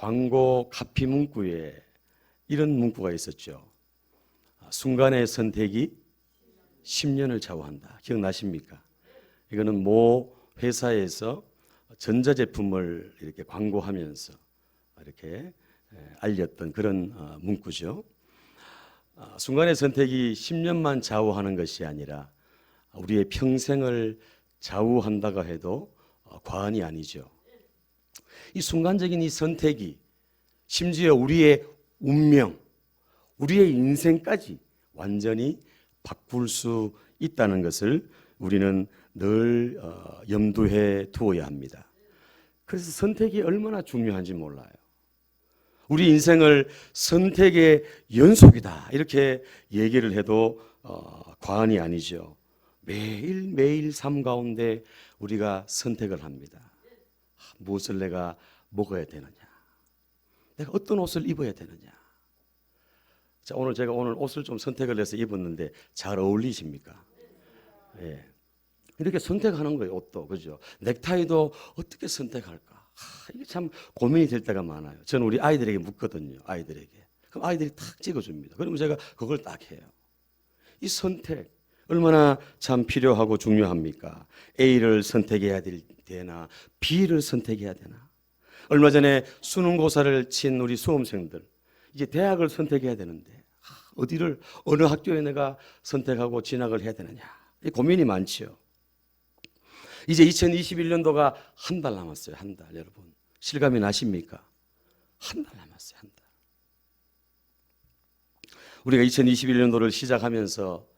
광고 카피 문구에 이런 문구가 있었죠. 순간의 선택이 10년을 좌우한다. 기억나십니까? 이거는 모 회사에서 전자제품을 이렇게 광고하면서 이렇게 알렸던 그런 문구죠. 순간의 선택이 10년만 좌우하는 것이 아니라 우리의 평생을 좌우한다고 해도 과언이 아니죠. 이 순간적인 이 선택이 심지어 우리의 운명, 우리의 인생까지 완전히 바꿀 수 있다는 것을 우리는 늘 염두에 두어야 합니다. 그래서 선택이 얼마나 중요한지 몰라요. 우리 인생을 선택의 연속이다 이렇게 얘기를 해도 과언이 아니죠. 매일매일 삶 가운데 우리가 선택을 합니다. 무엇을 내가 먹어야 되느냐, 내가 어떤 옷을 입어야 되느냐. 자, 오늘 제가 옷을 좀 선택을 해서 입었는데 잘 어울리십니까? 예. 이렇게 선택하는 거예요. 옷도, 그죠? 넥타이도 어떻게 선택할까? 이게 참 고민이 될 때가 많아요. 저는 우리 아이들에게 묻거든요. 아이들에게. 그럼 아이들이 탁 찍어줍니다. 그러면 제가 그걸 딱 해요. 이 선택 얼마나 참 필요하고 중요합니까? A를 선택해야 되나 B를 선택해야 되나? 얼마 전에 수능고사를 친 우리 수험생들, 이제 대학을 선택해야 되는데 어느 학교에 내가 선택하고 진학을 해야 되느냐, 이 고민이 많지요. 이제 2021년도가 한 달 남았어요. 한 달. 여러분 실감이 나십니까? 한 달 남았어요. 한 달. 우리가 2021년도를 시작하면서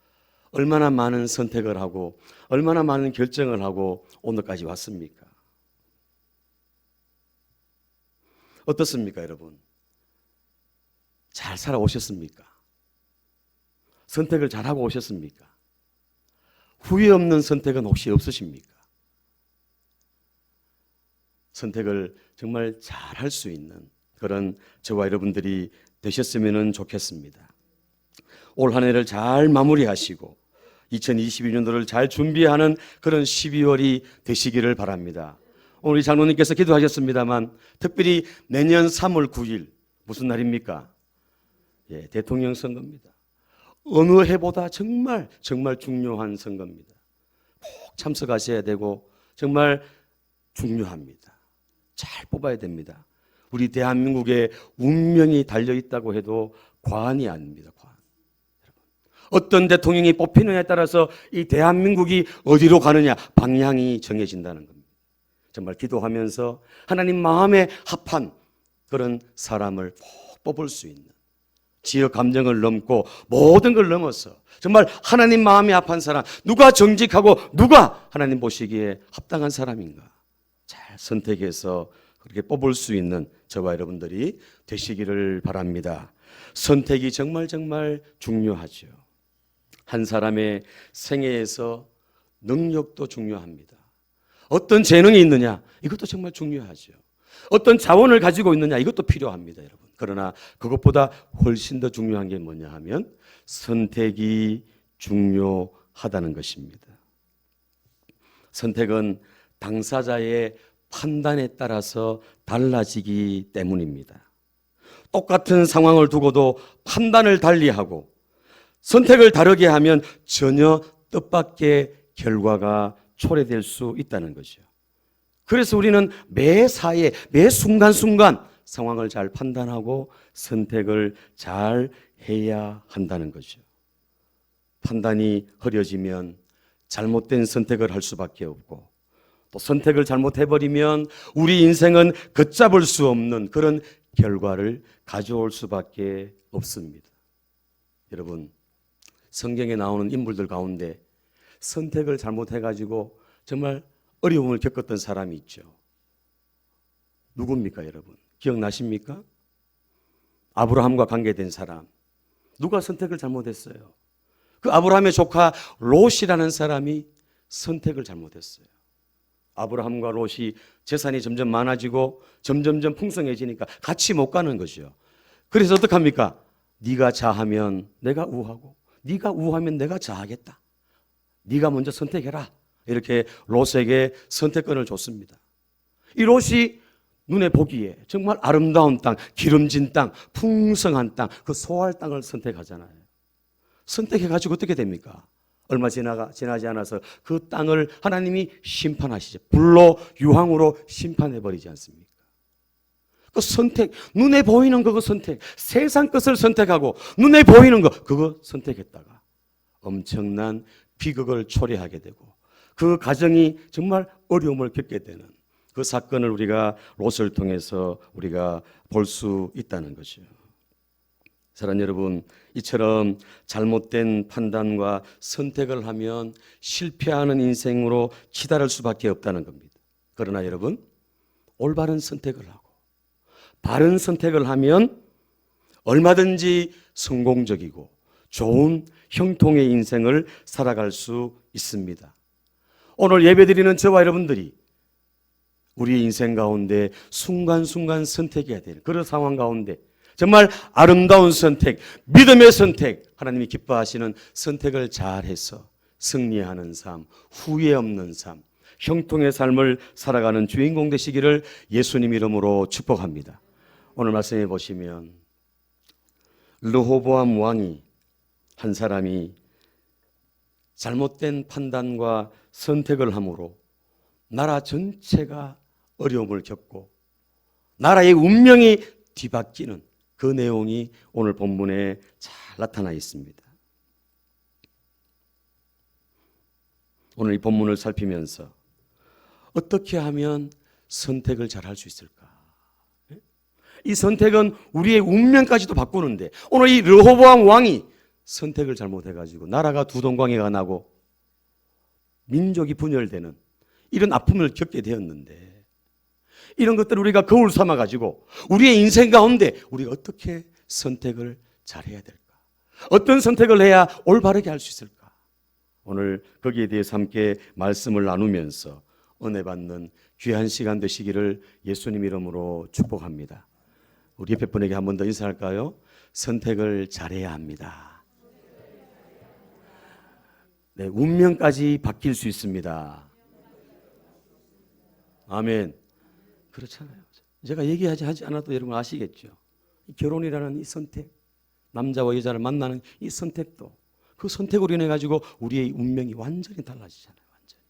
얼마나 많은 선택을 하고 얼마나 많은 결정을 하고 오늘까지 왔습니까? 어떻습니까, 여러분? 잘 살아오셨습니까? 선택을 잘하고 오셨습니까? 후회 없는 선택은 혹시 없으십니까? 선택을 정말 잘할 수 있는 그런 저와 여러분들이 되셨으면 좋겠습니다. 올 한 해를 잘 마무리하시고 2021년도를 잘 준비하는 그런 12월이 되시기를 바랍니다. 오늘 장로님께서 기도하셨습니다만 특별히 내년 3월 9일 무슨 날입니까? 예, 대통령 선거입니다. 어느 해보다 정말 중요한 선거입니다. 꼭 참석하셔야 되고 정말 중요합니다. 잘 뽑아야 됩니다. 우리 대한민국의 운명이 달려있다고 해도 과언이 아닙니다. 과언. 어떤 대통령이 뽑히느냐에 따라서 이 대한민국이 어디로 가느냐 방향이 정해진다는 겁니다. 정말 기도하면서 하나님 마음에 합한 그런 사람을 꼭 뽑을 수 있는, 지역 감정을 넘고 모든 걸 넘어서 정말 하나님 마음에 합한 사람, 누가 정직하고 누가 하나님 보시기에 합당한 사람인가 잘 선택해서 그렇게 뽑을 수 있는 저와 여러분들이 되시기를 바랍니다. 선택이 정말 중요하죠. 한 사람의 생애에서 능력도 중요합니다. 어떤 재능이 있느냐, 이것도 정말 중요하죠. 어떤 자원을 가지고 있느냐, 이것도 필요합니다, 여러분. 그러나 그것보다 훨씬 더 중요한 게 뭐냐 하면 선택이 중요하다는 것입니다. 선택은 당사자의 판단에 따라서 달라지기 때문입니다. 똑같은 상황을 두고도 판단을 달리하고 선택을 다르게 하면 전혀 뜻밖의 결과가 초래될 수 있다는 거죠. 그래서 우리는 매 사이에 매 순간순간 상황을 잘 판단하고 선택을 잘 해야 한다는 거죠. 판단이 흐려지면 잘못된 선택을 할 수밖에 없고 또 선택을 잘못해버리면 우리 인생은 걷잡을 수 없는 그런 결과를 가져올 수밖에 없습니다. 여러분, 성경에 나오는 인물들 가운데 선택을 잘못해가지고 정말 어려움을 겪었던 사람이 있죠. 누굽니까, 여러분? 기억나십니까? 아브라함과 관계된 사람. 누가 선택을 잘못했어요? 그 아브라함의 조카 롯이라는 사람이 선택을 잘못했어요. 아브라함과 롯이 재산이 점점 많아지고 점점 풍성해지니까 같이 못 가는 거죠. 그래서 어떡합니까? 네가 자하면 내가 우하고 네가 우하면 내가 자하겠다. 네가 먼저 선택해라. 이렇게 롯에게 선택권을 줬습니다. 이 롯이 눈에 보기에 정말 아름다운 땅, 기름진 땅, 풍성한 땅, 그 소할 땅을 선택하잖아요. 선택해가지고 어떻게 됩니까? 얼마 지나지 않아서 그 땅을 하나님이 심판하시죠. 불로 유황으로 심판해버리지 않습니까? 그 선택, 눈에 보이는 그거 선택, 세상 것을 선택하고 눈에 보이는 거 그거 선택했다가 엄청난 비극을 초래하게 되고 그 가정이 정말 어려움을 겪게 되는 그 사건을 우리가 롯을 통해서 우리가 볼 수 있다는 것이죠. 사랑하는 여러분, 이처럼 잘못된 판단과 선택을 하면 실패하는 인생으로 치달을 수밖에 없다는 겁니다. 그러나 여러분, 올바른 선택을 하고 바른 선택을 하면 얼마든지 성공적이고 좋은 형통의 인생을 살아갈 수 있습니다. 오늘 예배드리는 저와 여러분들이 우리의 인생 가운데 순간순간 선택해야 되는 그런 상황 가운데 정말 아름다운 선택, 믿음의 선택, 하나님이 기뻐하시는 선택을 잘해서 승리하는 삶, 후회 없는 삶, 형통의 삶을 살아가는 주인공 되시기를 예수님 이름으로 축복합니다. 오늘 말씀해 보시면 르호보암 왕이 한 사람이 잘못된 판단과 선택을 함으로 나라 전체가 어려움을 겪고 나라의 운명이 뒤바뀌는 그 내용이 오늘 본문에 잘 나타나 있습니다. 오늘 이 본문을 살피면서 어떻게 하면 선택을 잘 할 수 있을까? 이 선택은 우리의 운명까지도 바꾸는데 오늘 이 르호보암 왕이 선택을 잘못해가지고 나라가 두동강이가 나고 민족이 분열되는 이런 아픔을 겪게 되었는데 이런 것들을 우리가 거울 삼아가지고 우리의 인생 가운데 우리가 어떻게 선택을 잘해야 될까? 어떤 선택을 해야 올바르게 할 수 있을까? 오늘 거기에 대해서 함께 말씀을 나누면서 은혜 받는 귀한 시간 되시기를 예수님 이름으로 축복합니다. 우리 옆에 분에게 한 번 더 인사할까요? 선택을 잘해야 합니다. 네, 운명까지 바뀔 수 있습니다. 아멘. 그렇잖아요. 제가 얘기하지 않아도 여러분 아시겠죠. 결혼이라는 이 선택, 남자와 여자를 만나는 이 선택도 그 선택으로 인해 가지고 우리의 운명이 완전히 달라지잖아요. 완전히.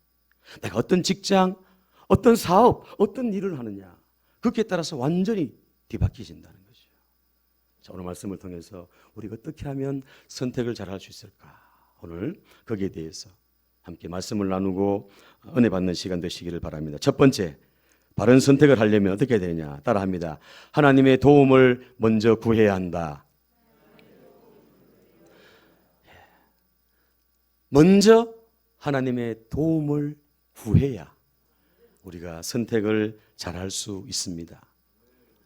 내가 어떤 직장, 어떤 사업, 어떤 일을 하느냐 그것에 따라서 완전히 뒤바뀌어진다는 거죠. 자, 오늘 말씀을 통해서 우리가 어떻게 하면 선택을 잘 할 수 있을까? 오늘 거기에 대해서 함께 말씀을 나누고 은혜 받는 시간 되시기를 바랍니다. 첫 번째, 바른 선택을 하려면 어떻게 해야 되냐? 따라합니다. 하나님의 도움을 먼저 구해야 한다. 먼저 하나님의 도움을 구해야 우리가 선택을 잘할 수 있습니다.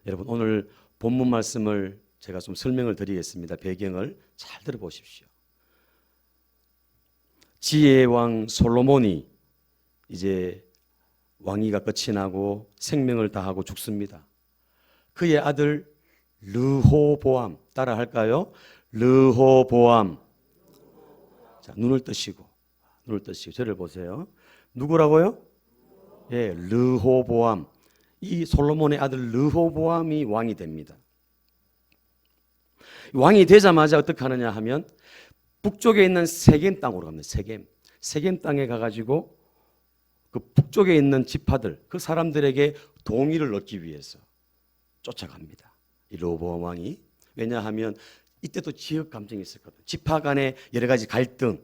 여러분, 오늘 본문 말씀을 제가 좀 설명을 드리겠습니다. 배경을 잘 들어보십시오. 지혜의 왕 솔로몬이 이제 왕위가 끝이 나고 생명을 다하고 죽습니다. 그의 아들 르호보암, 따라 할까요? 르호보암. 자, 눈을 뜨시고 저를 보세요. 누구라고요? 예, 르호보암. 이 솔로몬의 아들 르호보암이 왕이 됩니다. 왕이 되자마자 어떻게 하느냐 하면 북쪽에 있는 세겜 땅으로 갑니다. 세겜 땅에 가가지고 그 북쪽에 있는 지파들, 그 사람들에게 동의를 얻기 위해서 쫓아갑니다. 이 르호보암 왕이. 왜냐하면 이때도 지역 감정이 있었거든요. 지파 간의 여러 가지 갈등,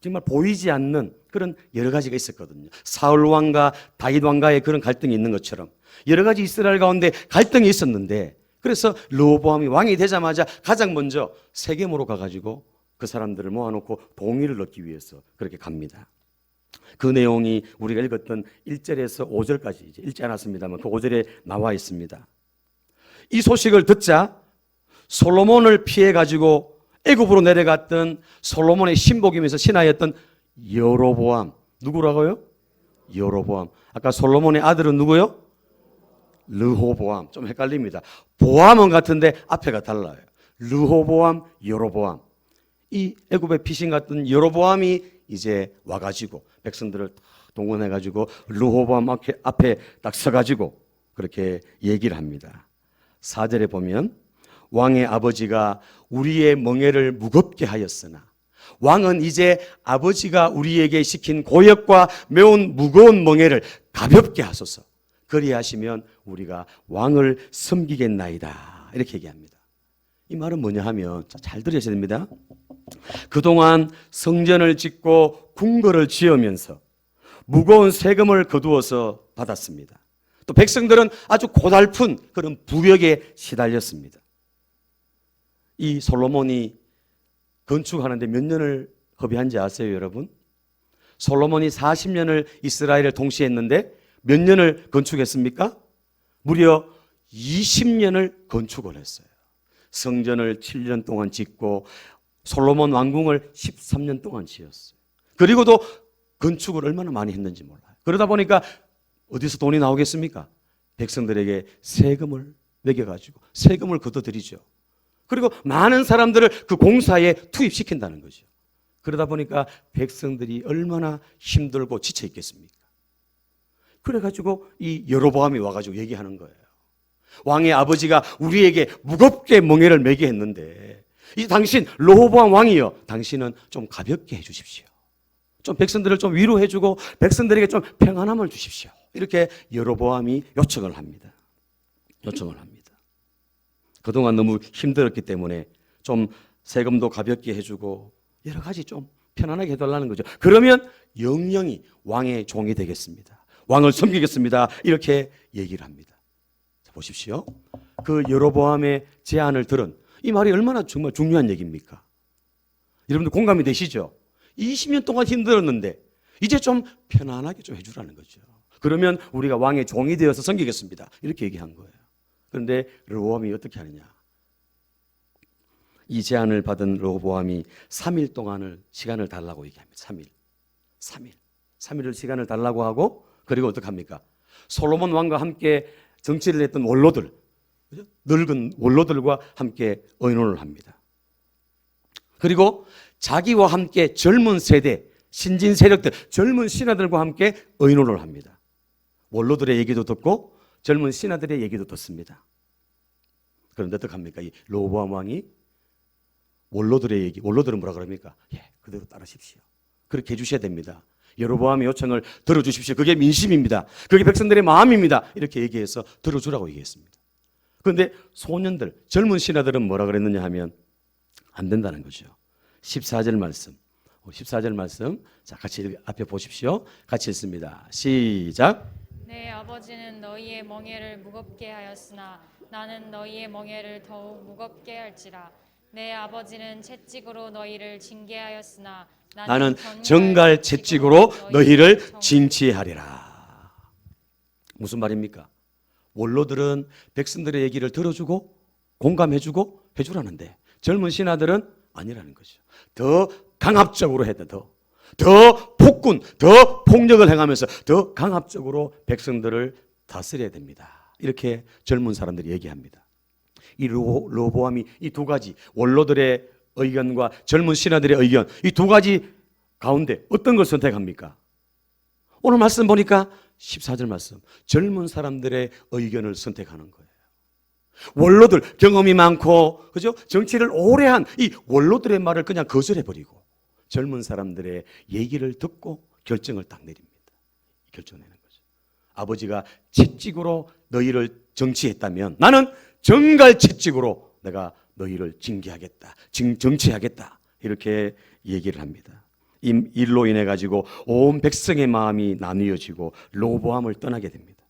정말 보이지 않는 그런 여러 가지가 있었거든요. 사울 왕과 다윗 왕과의 그런 갈등이 있는 것처럼 여러 가지 이스라엘 가운데 갈등이 있었는데 그래서 르호보암이 왕이 되자마자 가장 먼저 세겜으로 가가지고 그 사람들을 모아놓고 동의를 얻기 위해서 그렇게 갑니다. 그 내용이 우리가 읽었던 1절에서 5절까지 이제 읽지 않았습니다만 그 5절에 나와 있습니다. 이 소식을 듣자 솔로몬을 피해 가지고 애굽으로 내려갔던 솔로몬의 신복이면서 신하였던 여로보암. 누구라고요? 여로보암. 아까 솔로몬의 아들은 누구요? 르호보암. 좀 헷갈립니다. 보암은 같은데 앞에가 달라요. 르호보암, 여로보암. 이 애굽의 피신 같은 여로보암이 이제 와가지고 백성들을 동원해가지고 르호보암 앞에 딱 서가지고 그렇게 얘기를 합니다. 4절에 보면 왕의 아버지가 우리의 멍에를 무겁게 하였으나 왕은 이제 아버지가 우리에게 시킨 고역과 매운 무거운 멍에를 가볍게 하소서. 그리하시면 우리가 왕을 섬기겠나이다. 이렇게 얘기합니다. 이 말은 뭐냐 하면 잘 들으셔야 됩니다. 그동안 성전을 짓고 궁궐을 지으면서 무거운 세금을 거두어서 받았습니다. 또 백성들은 아주 고달픈 그런 부역에 시달렸습니다. 이 솔로몬이 건축하는데 몇 년을 허비한지 아세요, 여러분? 솔로몬이 40년을 이스라엘을 통치했는데 몇 년을 건축했습니까? 무려 20년을 건축을 했어요. 성전을 7년 동안 짓고 솔로몬 왕궁을 13년 동안 지었어요. 그리고도 건축을 얼마나 많이 했는지 몰라요. 그러다 보니까 어디서 돈이 나오겠습니까? 백성들에게 세금을 매겨가지고 세금을 걷어들이죠. 그리고 많은 사람들을 그 공사에 투입시킨다는 거죠. 그러다 보니까 백성들이 얼마나 힘들고 지쳐 있겠습니까? 그래가지고 이 여로보암이 와가지고 얘기하는 거예요. 왕의 아버지가 우리에게 무겁게 멍에를 매게 했는데 이 당신 르호보암 왕이여, 당신은 좀 가볍게 해주십시오. 좀 백성들을 좀 위로해주고 백성들에게 좀 평안함을 주십시오. 이렇게 여로보암이 요청을 합니다. 그동안 너무 힘들었기 때문에 좀 세금도 가볍게 해주고 여러 가지 좀 편안하게 해달라는 거죠. 그러면 영영이 왕의 종이 되겠습니다. 왕을 섬기겠습니다. 이렇게 얘기를 합니다. 자, 보십시오. 그 여로보암의 제안을 들은 이 말이 얼마나 정말 중요한 얘기입니까? 여러분들 공감이 되시죠? 20년 동안 힘들었는데 이제 좀 편안하게 좀 해주라는 거죠. 그러면 우리가 왕의 종이 되어서 섬기겠습니다. 이렇게 얘기한 거예요. 그런데 르호보암이 어떻게 하느냐? 이 제안을 받은 르호보암이 3일 동안을 시간을 달라고 얘기합니다. 3일을 시간을 달라고 하고 그리고 어떻게 합니까? 솔로몬 왕과 함께 정치를 했던 원로들, 늙은 원로들과 함께 의논을 합니다. 그리고 자기와 함께 젊은 세대, 신진 세력들, 젊은 신하들과 함께 의논을 합니다. 원로들의 얘기도 듣고 젊은 신하들의 얘기도 듣습니다. 그런데 어떻게 합니까? 이 르호보암 왕이 원로들의 얘기, 원로들은 뭐라 그럽니까? 예, 그대로 따르십시오. 그렇게 해주셔야 됩니다. 여로보암의 요청을 들어주십시오. 그게 민심입니다. 그게 백성들의 마음입니다. 이렇게 얘기해서 들어주라고 얘기했습니다. 그런데 소년들, 젊은 신하들은 뭐라 그랬느냐 하면 안 된다는 거죠. 14절 말씀. 자, 같이 앞에 보십시오. 같이 읽습니다. 시작. 내 아버지는 너희의 멍에를 무겁게 하였으나 나는 너희의 멍에를 더욱 무겁게 할지라. 내 아버지는 채찍으로 너희를 징계하였으나 나는 정갈 채찍으로 너희를 징치하리라. 무슨 말입니까? 원로들은 백성들의 얘기를 들어주고 공감해주고 해주라는데 젊은 신하들은 아니라는 거죠. 더 강압적으로 해야 돼. 더 폭군, 더 폭력을 행하면서 더 강압적으로 백성들을 다스려야 됩니다. 이렇게 젊은 사람들이 얘기합니다. 이 르호보암이 이 두 가지 원로들의 의견과 젊은 신하들의 의견, 이 두 가지 가운데 어떤 걸 선택합니까? 오늘 말씀 보니까 14절 말씀, 젊은 사람들의 의견을 선택하는 거예요. 원로들, 경험이 많고 그죠? 정치를 오래 한 이 원로들의 말을 그냥 거절해버리고 젊은 사람들의 얘기를 듣고 결정을 딱 내립니다. 결정내는 거죠. 아버지가 채찍으로 너희를 정치했다면 나는 정갈 채찍으로 내가 너희를 징계하겠다, 정치하겠다 이렇게 얘기를 합니다. 이 일로 인해 가지고 온 백성의 마음이 나뉘어지고 르호보암을 떠나게 됩니다.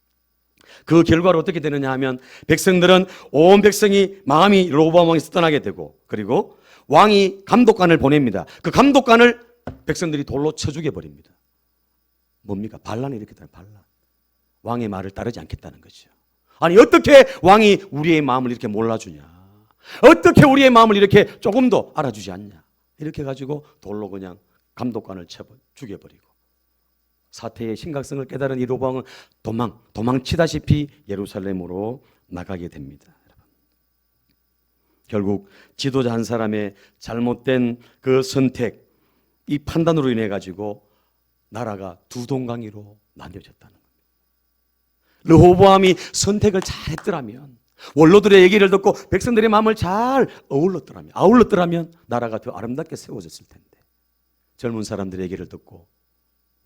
그 결과로 어떻게 되느냐 하면 백성들은 온 백성이 마음이 르호보암 왕에서 떠나게 되고 그리고 왕이 감독관을 보냅니다. 그 감독관을 백성들이 돌로 쳐 죽여버립니다. 뭡니까? 반란이 이렇게 되는 반란. 왕의 말을 따르지 않겠다는 거죠. 아니 어떻게 왕이 우리의 마음을 이렇게 몰라주냐? 어떻게 우리의 마음을 이렇게 조금도 알아주지 않냐? 이렇게 가지고 돌로 그냥 감독관을 죽여버리고 사태의 심각성을 깨달은 이 르호보암은 도망치다시피 예루살렘으로 나가게 됩니다. 결국 지도자 한 사람의 잘못된 그 선택, 이 판단으로 인해 가지고 나라가 두 동강이로 나뉘어졌다는 겁니다. 르호보암이 선택을 잘했더라면, 원로들의 얘기를 듣고 백성들의 마음을 잘 아울렀더라면 나라가 더 아름답게 세워졌을 텐데, 젊은 사람들의 얘기를 듣고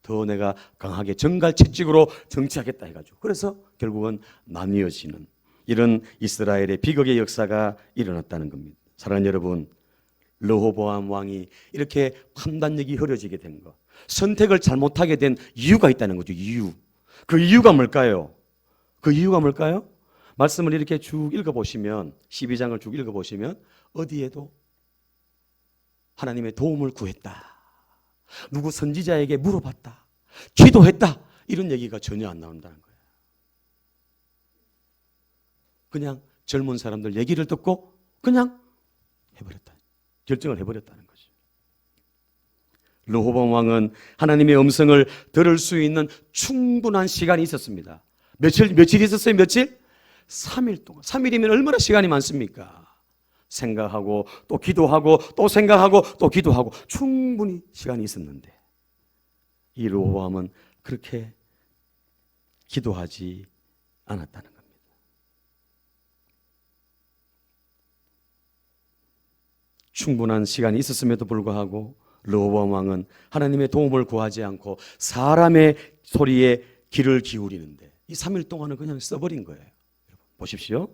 더 내가 강하게 정갈채찍으로 정치하겠다 해가지고, 그래서 결국은 나뉘어지는 이런 이스라엘의 비극의 역사가 일어났다는 겁니다. 사랑하는 여러분, 르호보암 왕이 이렇게 판단력이 흐려지게 된 것, 선택을 잘못하게 된 이유가 있다는 거죠. 그 이유가 뭘까요? 말씀을 이렇게 쭉 읽어보시면, 12장을 쭉 읽어보시면 어디에도 하나님의 도움을 구했다, 누구 선지자에게 물어봤다, 기도했다, 이런 얘기가 전혀 안 나온다는 거예요. 그냥 젊은 사람들 얘기를 듣고 그냥 결정을 해버렸다는 거죠. 르호보암 왕은 하나님의 음성을 들을 수 있는 충분한 시간이 있었습니다. 며칠 있었어요? 3일 동안. 3일이면 얼마나 시간이 많습니까? 생각하고 또 기도하고 또 생각하고 또 기도하고 충분히 시간이 있었는데, 이 르호보암은 그렇게 기도하지 않았다는 겁니다. 충분한 시간이 있었음에도 불구하고 르호보암 왕은 하나님의 도움을 구하지 않고 사람의 소리에 귀를 기울이는데, 이 3일 동안은 그냥 써버린 거예요. 보십시오.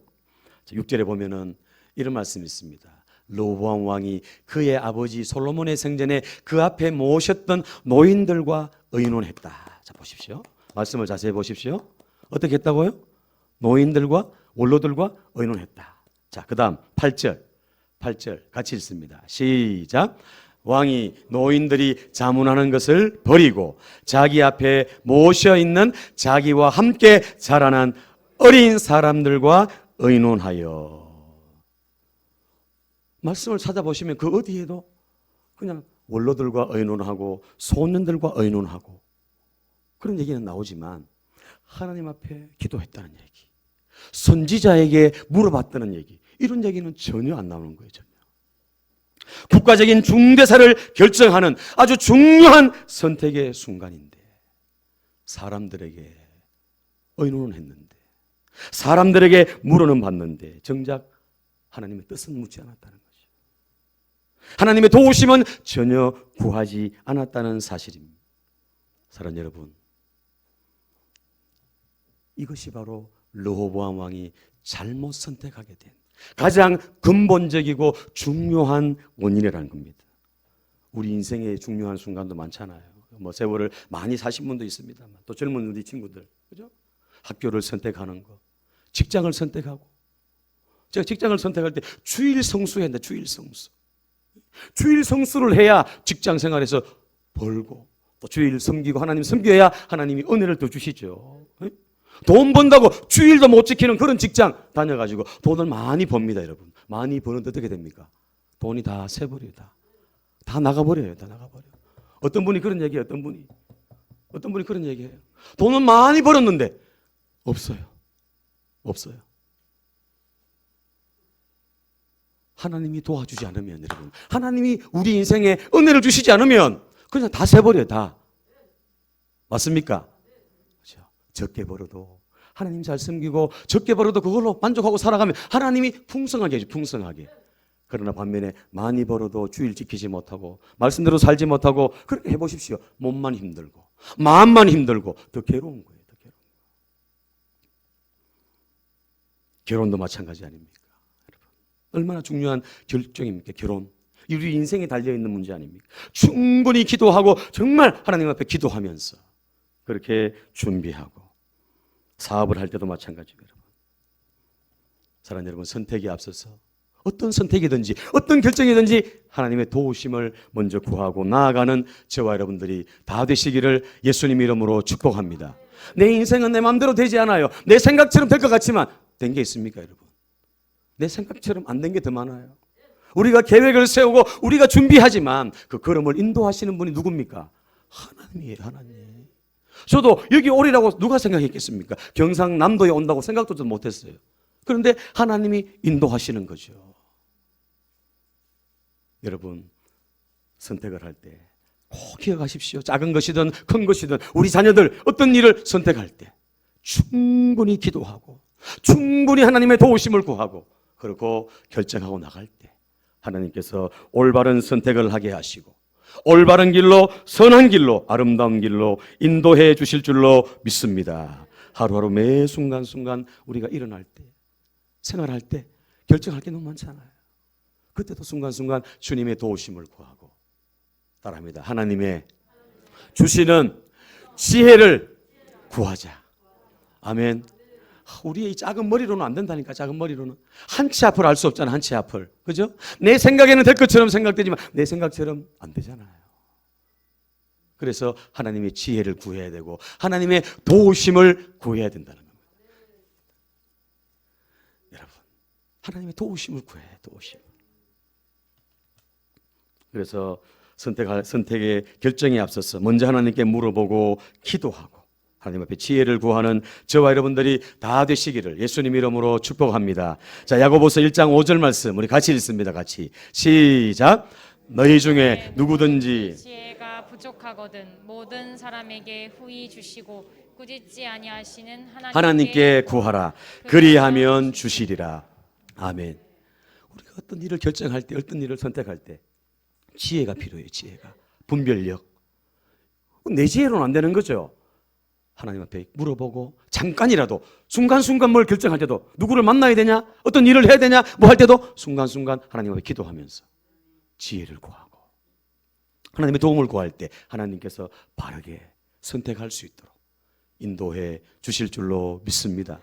6절에 보면은 이런 말씀이 있습니다. 르호보암 왕이 그의 아버지 솔로몬의 생전에 그 앞에 모셨던 노인들과 의논했다. 자, 보십시오. 말씀을 자세히 보십시오. 어떻게 했다고요? 노인들과 원로들과 의논했다. 자, 그 다음 8절 같이 읽습니다. 시작. 왕이 노인들이 자문하는 것을 버리고 자기 앞에 모셔있는 자기와 함께 자라난 어린 사람들과 의논하여. 말씀을 찾아보시면 그 어디에도 그냥 원로들과 의논하고 소년들과 의논하고 그런 얘기는 나오지만, 하나님 앞에 기도했다는 얘기, 선지자에게 물어봤다는 얘기, 이런 얘기는 전혀 안 나오는 거예요. 전혀. 국가적인 중대사를 결정하는 아주 중요한 선택의 순간인데 사람들에게 의논은 했는데, 사람들에게 물어는 봤는데 정작 하나님의 뜻은 묻지 않았다는 거죠. 하나님의 도우심은 전혀 구하지 않았다는 사실입니다. 사랑하는 여러분, 이것이 바로 르호보암 왕이 잘못 선택하게 된 가장 근본적이고 중요한 원인이라는 겁니다. 우리 인생에 중요한 순간도 많잖아요. 뭐 세월을 많이 사신 분도 있습니다만, 또 젊은 우리 친구들, 그죠? 학교를 선택하는 거, 직장을 선택하고. 제가 직장을 선택할 때 주일 성수해야 한다. 주일 성수를 해야 직장 생활에서 벌고, 또 주일 섬기고 하나님 섬겨야 하나님이 은혜를 더 주시죠. 돈 번다고 주일도 못 지키는 그런 직장 다녀가지고 돈을 많이 법니다. 여러분, 많이 버는데 어떻게 됩니까? 돈이 다 새버려요. 다 나가버려요. 어떤 분이 그런 얘기해요. 어떤 분이 그런 얘기해요. 돈은 많이 벌었는데 없어요. 하나님이 도와주지 않으면, 여러분, 하나님이 우리 인생에 은혜를 주시지 않으면 그냥 다 새버려요. 다. 맞습니까? 그렇죠? 적게 벌어도 하나님 잘 섬기고 적게 벌어도 그걸로 만족하고 살아가면 하나님이 풍성하게 해줘. 풍성하게. 그러나 반면에 많이 벌어도 주일 지키지 못하고 말씀대로 살지 못하고 그렇게 해보십시오. 몸만 힘들고 마음만 힘들고 더 괴로운 거예요. 더 괴로운 거. 결혼도 마찬가지 아닙니까? 여러분, 얼마나 중요한 결정입니까? 결혼. 우리 인생에 달려있는 문제 아닙니까? 충분히 기도하고 정말 하나님 앞에 기도하면서 그렇게 준비하고, 사업을 할 때도 마찬가지입니다. 여러분, 사랑하는 여러분, 선택에 앞서서 어떤 선택이든지 어떤 결정이든지 하나님의 도우심을 먼저 구하고 나아가는 저와 여러분들이 다 되시기를 예수님 이름으로 축복합니다. 내 인생은 내 마음대로 되지 않아요. 내 생각처럼 될 것 같지만 된 게 있습니까, 여러분? 내 생각처럼 안 된 게 더 많아요. 우리가 계획을 세우고 우리가 준비하지만 그 걸음을 인도하시는 분이 누굽니까? 하나님이에요. 하나님. 저도 여기 오리라고 누가 생각했겠습니까? 경상남도에 온다고 생각도 못했어요. 그런데 하나님이 인도하시는 거죠. 여러분, 선택을 할 때 꼭 기억하십시오. 작은 것이든 큰 것이든 우리 자녀들 어떤 일을 선택할 때 충분히 기도하고 충분히 하나님의 도우심을 구하고 그리고 결정하고 나갈 때 하나님께서 올바른 선택을 하게 하시고 올바른 길로 선한 길로 아름다운 길로 인도해 주실 줄로 믿습니다. 하루하루 매 순간순간 우리가 일어날 때 생활할 때 결정할 게 너무 많잖아요. 그때도 순간순간 주님의 도우심을 구하고 따라합니다. 하나님의 주시는 지혜를 구하자. 아멘. 우리의 이 작은 머리로는 안 된다니까. 작은 머리로는 한 치 앞을 알 수 없잖아. 한 치 앞을. 그죠? 내 생각에는 될 것처럼 생각되지만 내 생각처럼 안 되잖아요. 그래서 하나님의 지혜를 구해야 되고 하나님의 도우심을 구해야 된다는 겁니다. 여러분, 하나님의 도우심을 구해야 해요. 도우심. 그래서 선택의 결정에 앞서서 먼저 하나님께 물어보고 기도하고 하나님 앞에 지혜를 구하는 저와 여러분들이 다 되시기를 예수님 이름으로 축복합니다. 자, 야고보서 1장 5절 말씀 우리 같이 읽습니다. 같이 시작. 너희 중에 누구든지 지혜가 부족하거든 모든 사람에게 후히 주시고 꾸짖지 아니하시는 하나님께 구하라. 그리하면 주시리라. 아멘. 우리가 어떤 일을 결정할 때 어떤 일을 선택할 때 지혜가 필요해요. 지혜가. 분별력. 내 지혜로는 안 되는 거죠. 하나님 앞에 물어보고 잠깐이라도 순간순간 뭘 결정할 때도 누구를 만나야 되냐 어떤 일을 해야 되냐 뭐 할 때도 순간순간 하나님 앞에 기도하면서 지혜를 구하고 하나님의 도움을 구할 때 하나님께서 바르게 선택할 수 있도록 인도해 주실 줄로 믿습니다.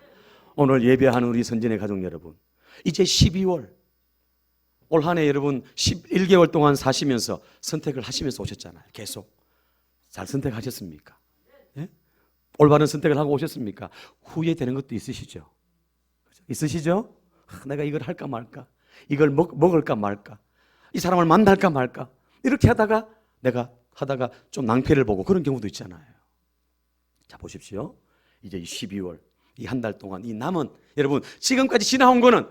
오늘 예배하는 우리 선진의 가족 여러분, 이제 12월 올 한 해 여러분 11개월 동안 사시면서 선택을 하시면서 오셨잖아요. 계속 잘 선택하셨습니까? 예? 올바른 선택을 하고 오셨습니까? 후회되는 것도 있으시죠? 있으시죠? 내가 이걸 할까 말까? 이걸 먹을까 말까? 이 사람을 만날까 말까? 이렇게 하다가 내가 하다가 좀 낭패를 보고 그런 경우도 있잖아요. 자, 보십시오. 이제 이 12월 이 한 달 동안 이 남은 여러분 지금까지 지나온 거는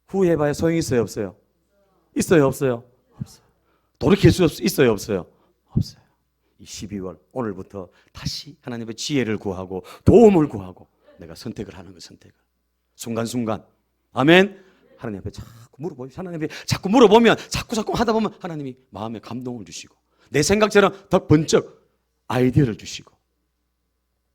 후회해봐야 소용이 있어요 없어요? 있어요 없어요? 없어요. 돌이킬 수 있어요 없어요? 없어요. 이 12월 오늘부터 다시 하나님의 지혜를 구하고 도움을 구하고 내가 선택을 하는 거 선택을 순간순간 아멘. 하나님 앞에 자꾸 물어보시고 하나님 앞에 자꾸 물어보면 자꾸 하다 보면 하나님이 마음에 감동을 주시고 내 생각처럼 더 번쩍 아이디어를 주시고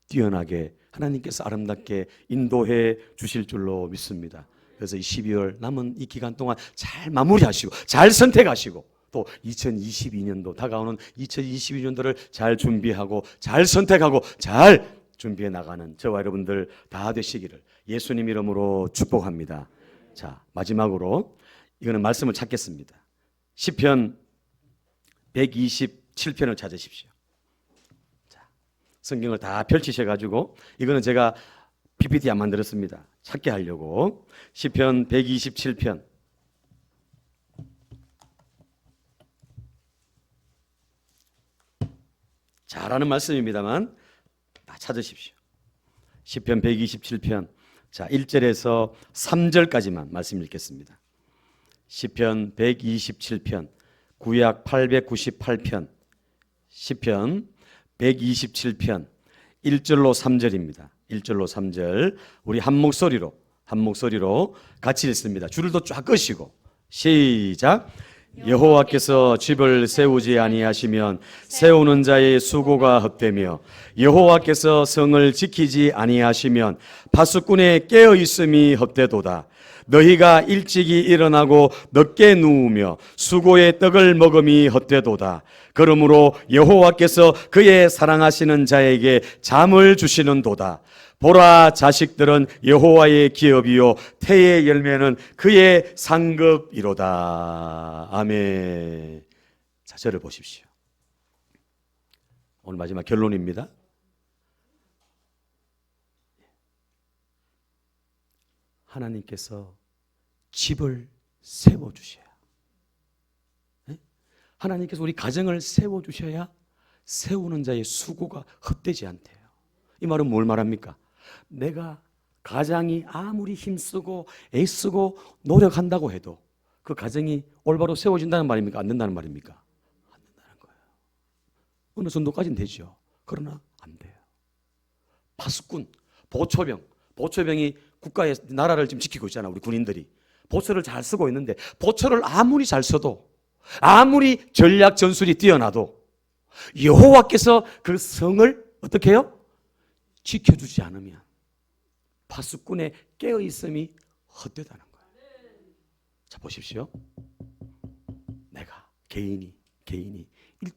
뛰어나게 하나님께서 아름답게 인도해 주실 줄로 믿습니다. 그래서 이 12월 남은 이 기간 동안 잘 마무리하시고 잘 선택하시고 또 2022년도 다가오는 2022년도를 잘 준비하고 잘 선택하고 잘 준비해 나가는 저와 여러분들 다 되시기를 예수님 이름으로 축복합니다. 자, 마지막으로 이거는 말씀을 찾겠습니다. 시편 127편을 찾으십시오. 자, 성경을 다 펼치셔가지고 이거는 제가 PPT 안 만들었습니다. 찾게 하려고 시편 127편 잘하는 말씀입니다만 다 찾으십시오. 시편 127편 자 1절에서 3절까지만 말씀 읽겠습니다. 시편 127편 구약 898편 시편 127편 1절로 3절입니다. 1절로 3절 우리 한 목소리로 같이 읽습니다. 줄을 더 쫙 끄시고 시작. 여호와께서 집을 세우지 아니하시면 세우는 자의 수고가 헛되며 여호와께서 성을 지키지 아니하시면 파수꾼의 깨어 있음이 헛되도다. 너희가 일찍이 일어나고 늦게 누우며 수고의 떡을 먹음이 헛되도다. 그러므로 여호와께서 그의 사랑하시는 자에게 잠을 주시는도다. 보라, 자식들은 여호와의 기업이요 태의 열매는 그의 상급이로다. 아멘. 자, 저를 보십시오. 오늘 마지막 결론입니다. 하나님께서 집을 세워주셔야, 하나님께서 우리 가정을 세워주셔야 세우는 자의 수고가 헛되지 않대요. 이 말은 뭘 말합니까? 내가 가장이 아무리 힘쓰고 애쓰고 노력한다고 해도 그 가정이 올바로 세워진다는 말입니까? 안 된다는 말입니까? 안 된다는 거예요. 어느 정도까지는 되죠. 그러나 안 돼요. 파수꾼, 보초병이 국가의 나라를 지금 지키고 있잖아. 우리 군인들이 보초를 잘 쓰고 있는데 보초를 아무리 잘 써도 아무리 전략 전술이 뛰어나도 여호와께서 그 성을 어떻게 해요? 지켜주지 않으면 파수꾼의 깨어있음이 헛되다는 거예요. 자, 보십시오. 내가 개인이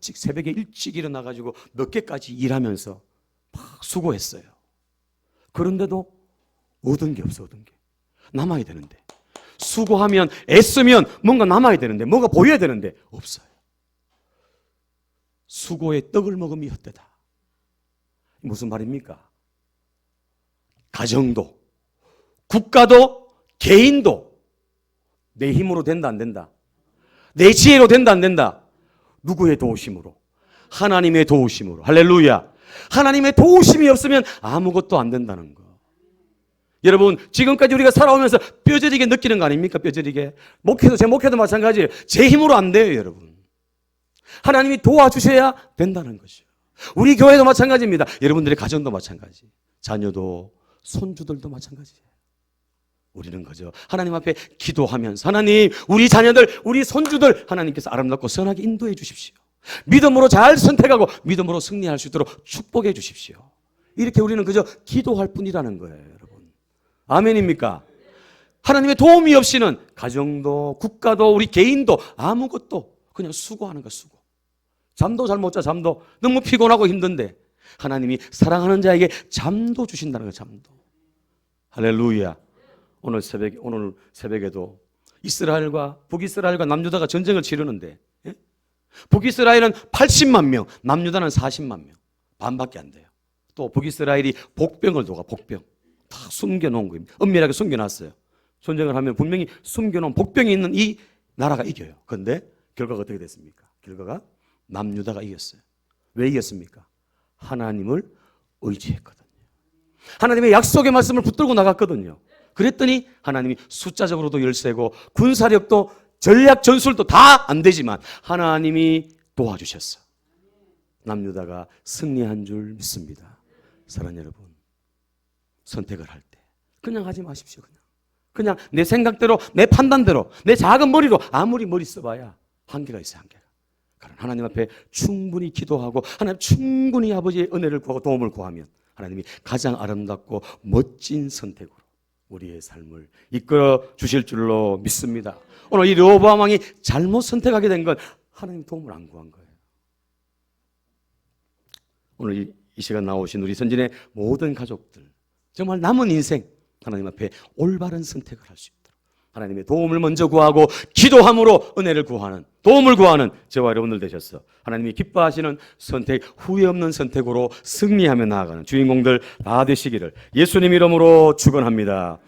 새벽에 일찍 일어나가지고 몇 개까지 일하면서 막 수고했어요. 그런데도 얻은 게 없어. 얻은 게 남아야 되는데, 수고하면 애쓰면 뭔가 남아야 되는데, 뭔가 보여야 되는데 없어요. 수고의 떡을 먹음이 헛되다. 무슨 말입니까? 가정도, 국가도, 개인도 내 힘으로 된다 안 된다? 내 지혜로 된다 안 된다? 누구의 도우심으로? 하나님의 도우심으로. 할렐루야. 하나님의 도우심이 없으면 아무것도 안 된다는 거. 여러분, 지금까지 우리가 살아오면서 뼈저리게 느끼는 거 아닙니까? 뼈저리게. 제 목회도 마찬가지예요. 제 힘으로 안 돼요, 여러분. 하나님이 도와주셔야 된다는 것이요. 우리 교회도 마찬가지입니다. 여러분들의 가정도 마찬가지. 자녀도, 손주들도 마찬가지예요. 우리는 그저 하나님 앞에 기도하면서, 하나님, 우리 자녀들, 우리 손주들 하나님께서 아름답고 선하게 인도해 주십시오. 믿음으로 잘 선택하고 믿음으로 승리할 수 있도록 축복해 주십시오. 이렇게 우리는 그저 기도할 뿐이라는 거예요, 여러분. 아멘입니까? 하나님의 도움이 없이는 가정도, 국가도, 우리 개인도 아무것도 그냥 수고하는 거야, 수고. 잠도 잘 못 자, 잠도. 너무 피곤하고 힘든데 하나님이 사랑하는 자에게 잠도 주신다는 거예요, 잠도. 할렐루야. 오늘 새벽에도 이스라엘과 북이스라엘과 남유다가 전쟁을 치르는데, 예? 북이스라엘은 80만 명, 남유다는 40만 명. 반밖에 안 돼요. 또 북이스라엘이 복병을 둬가, 복병. 다 숨겨놓은 거입니다. 은밀하게 숨겨놨어요. 전쟁을 하면 분명히 숨겨놓은 복병이 있는 이 나라가 이겨요. 그런데 결과가 어떻게 됐습니까? 결과가 남유다가 이겼어요. 왜 이겼습니까? 하나님을 의지했거든요. 하나님의 약속의 말씀을 붙들고 나갔거든요. 그랬더니 하나님이 숫자적으로도 열세고 군사력도 전략 전술도 다 안 되지만 하나님이 도와주셨어. 남유다가 승리한 줄 믿습니다. 사랑하는 여러분, 선택을 할 때 그냥 하지 마십시오. 그냥 내 생각대로, 내 판단대로, 내 작은 머리로 아무리 머리 써봐야 한계가 있어요. 한계가. 그러나 하나님 앞에 충분히 기도하고 하나님 충분히 아버지의 은혜를 구하고 도움을 구하면 하나님이 가장 아름답고 멋진 선택으로 우리의 삶을 이끌어 주실 줄로 믿습니다. 오늘 이 르호보암 왕이 잘못 선택하게 된 건 하나님 도움을 안 구한 거예요. 오늘 이 시간 나오신 우리 선진의 모든 가족들, 정말 남은 인생 하나님 앞에 올바른 선택을 할 수 있도록 하나님의 도움을 먼저 구하고 기도함으로 은혜를 구하는, 도움을 구하는 저와 여러분들 되셨어. 하나님이 기뻐하시는 선택, 후회 없는 선택으로 승리하며 나아가는 주인공들 다 되시기를 예수님 이름으로 축원합니다.